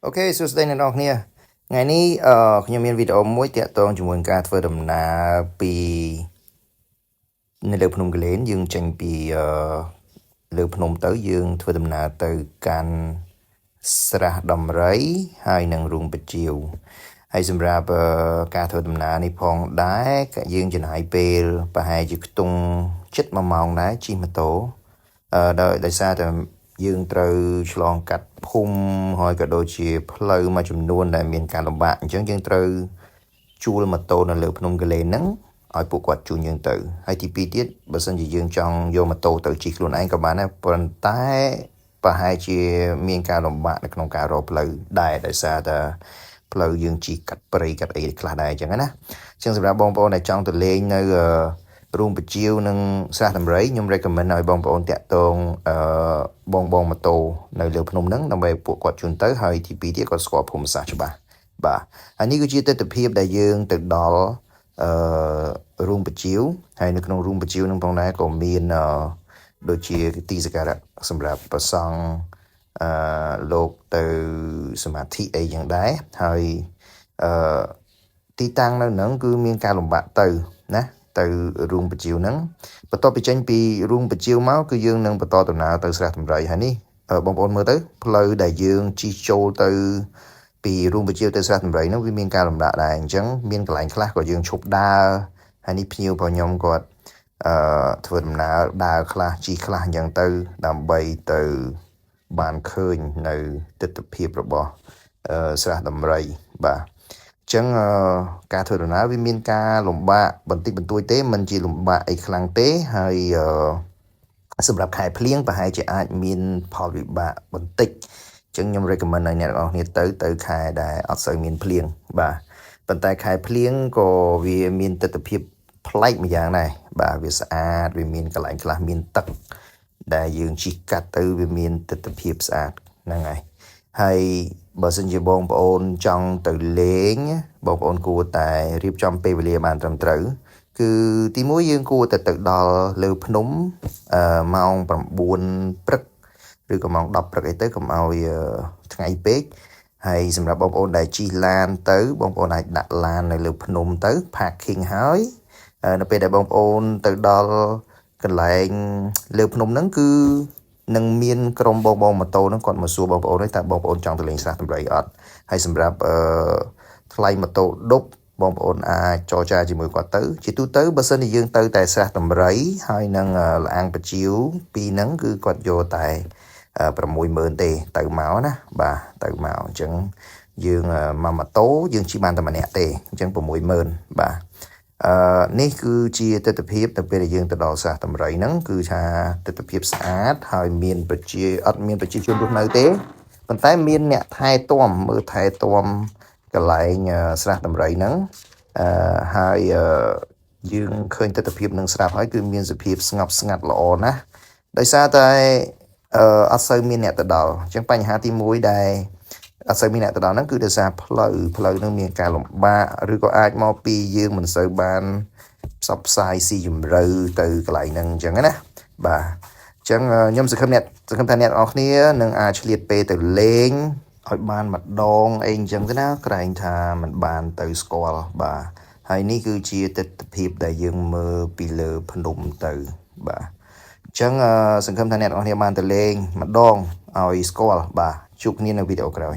Ok សួស្តីអ្នកនរគ្នាថ្ងៃនេះខ្ញុំមានវីដេអូមួយទាក់ទងជាមួយការធ្វើដំណើរពីនៅលើភ្នំកលែនយើងចេញពីលើភ្នំទៅយើងធ្វើដំណើរទៅកាន់ស្រះដំរីហើយនឹងរូងបជាវហើយសម្រាប់ការធ្វើដំណើរនេះផងដែរយើងចំណាយពេលប្រហែលជាខ្ទង់ជិត1ម៉ោងដែរជិះម៉ូតូដោយសារតែយើងត្រូវឆ្លងកាត់ភូមិហើយក៏ដូចជាផ្លូវមួយចំនួនដែលមានការលំបាកអញ្ចឹងយើងត្រូវជួលម៉ូតូនៅលើភ្នំកលែនហ្នឹងឲ្យពួកគាត់ជូនយើងទៅហើយទី2ទៀតបើសិនជាយើងចង់យកម៉ូតូទៅជិះខ្លួនឯងក៏បានដែរប៉ុន្តែប្រហែលជាមានការលំបាកនៅក្នុងការរកផ្លូវដែរដោយសារតែផ្លូវយើងជិះកាត់ព្រៃកាត់អីខ្លះដែរអញ្ចឹងណាអញ្ចឹងសម្រាប់បងប្អូនដែលចង់ទៅលេងនៅរូងបជាវនិងស្រះដំរីខ្ញុំ recommend ឲ្យបងប្អូនតាក់ទងបងម៉ូតូនៅលើភ្នំហ្នឹងដើម្បីពួកគាត់ជូនទៅហើយទី2ទៀតគាត់ស្គាល់ភូមិសាស្ត្រច្បាស់បាទហើយនេះគឺជាទិដ្ឋភាពដែលយើងទៅដល់រូងបជាវហើយនៅក្នុងរូងបជាវហ្នឹងផងដែរក៏មានដូចជាទីសក្ការៈសម្រាប់ប្រសង់លោកទៅសមាធិអីយ៉ាងដែរហើយទីតាំងនៅហ្នឹងគឺមានការលំបាកទៅណាទៅរូងបជាវហ្នឹងបន្ទាប់ពីចេញពីរូងបជាវមកគឺយើងនឹងបន្តដំណើរទៅស្រះដំរីហើយនេះបងប្អូនមើលទៅផ្លូវដែលយើងជិះចូលទៅពីរូងបជាវទៅស្រះដំរីហ្នឹងវាមានការលំបាកដែរអញ្ចឹងមានកន្លែងខ្លះក៏យើងឈប់ដើរហើយនេះភ្ញៀវរបស់ខ្ញុំគាត់ធ្វើដំណើរដើរខ្លះជិះខ្លះអញ្ចឹងទៅដើម្បីទៅបានឃើញនៅទិដ្ឋភាពរបស់ស្រះដំរីបាទចឹងការធ្វើដំណើរវាមានការលំបាកបន្តិចបន្តួចទេមិនជាលំបាកអីខ្លាំងទេហើយសម្រាប់ខែភ្លៀងប្រហែលជាអាចមានផលវិបាកបន្តិចចឹងខ្ញុំ recommend ឲ្យអ្នកទាំងអស់គ្នាទៅខែដែលអត់សូវមានភ្លៀងបាទប៉ុន្តែខែភ្លៀងក៏វាមានទិដ្ឋភាពប្លែកម្យ៉ាងដែរបាទវាស្អាតវាមានកន្លែងខ្លះមានទឹកដែលយើងជិះកាត់ទៅវាមានទិដ្ឋភាពស្អាតហ្នឹងហើយបើសិនជាបងប្អូនចង់ទៅលេងបងប្អូនគួរតែរៀបចំពេលវេលាបានត្រឹមត្រូវគឺទីមួយយើងគួរតែទៅដល់លើភ្នំម៉ោង9ព្រឹកឬក៏ម៉ោង10ព្រឹកអីទៅកុំឲ្យថ្ងៃពេកហើយសម្រាប់បងប្អូនដែលជិះឡានទៅបងប្អូនអាចដាក់ឡាននៅលើភ្នំទៅ parking ហើយនៅពេលដែលបងប្អូនទៅដល់កន្លែងលើភ្នំហ្នឹងគឺនឹងមានក្រុមបងម៉ូតូហ្នឹងគាត់មកសួរបងប្អូនថាបងប្អូនចង់ទៅលេងស្រះដំរីអត់ហើយសម្រាប់ថ្លៃម៉ូតូឌុបបងប្អូនអាចចរចាជាមួយគាត់ទៅជាទូទៅបើសិនជាយើងទៅតែស្រះដំរីហើយនឹងលាងបជាវពីរហ្នឹងគឺគាត់យកតែ60000ទេទៅមកណាបាទទៅមកអញ្ចឹងយើងមកម៉ូតូយើងជិះបានតែម្នាក់ទេអញ្ចឹង60000បាទនេះគឺជាទិដ្ឋភាពទៅពេលដែលយើងទៅដល់ស្រះដំរីហ្នឹងគឺថាទិដ្ឋភាពស្អាតហើយអត់មានប្រជាជនរស់នៅទេប៉ុន្តែមានអ្នកថែទាំមើលថែទាំកន្លែងស្រះដំរីហ្នឹងហើយយើងឃើញទិដ្ឋភាពនឹងស្រាប់ហើយគឺមានសភាពស្ងប់ស្ងាត់ល្អណាស់ដោយសារតែអត់សូវមានអ្នកទៅដល់អញ្ចឹងបញ្ហាទី1ដែលអត់សូវមានអ្នកទៅដល់ហ្នឹងគឺដោយសារផ្លូវហ្នឹងមានការលំបាកឬក៏អាចមកពីយើងមិនសូវបានផ្សព្វផ្សាយស៊ីជម្រៅទៅកន្លែងហ្នឹងអញ្ចឹងណាបាទអញ្ចឹងខ្ញុំសង្ឃឹមថាអ្នកទាំងអស់គ្នានឹងអាចឆ្លៀតពេលទៅលេងឲ្យបានម្ដងអីអញ្ចឹងទៅណាក្រែងថាមិនបានទៅស្គាល់បាទហើយនេះគឺជាទិដ្ឋភាពដែលយើងមើលពីលើភ្នំទៅបាទអញ្ចឹងសង្ឃឹមថាអ្នកទាំងអស់គ្នាបានទៅលេងម្ដងឲ្យស្គាល់បាទជួបគ្នានៅវីដេអូក្រោយ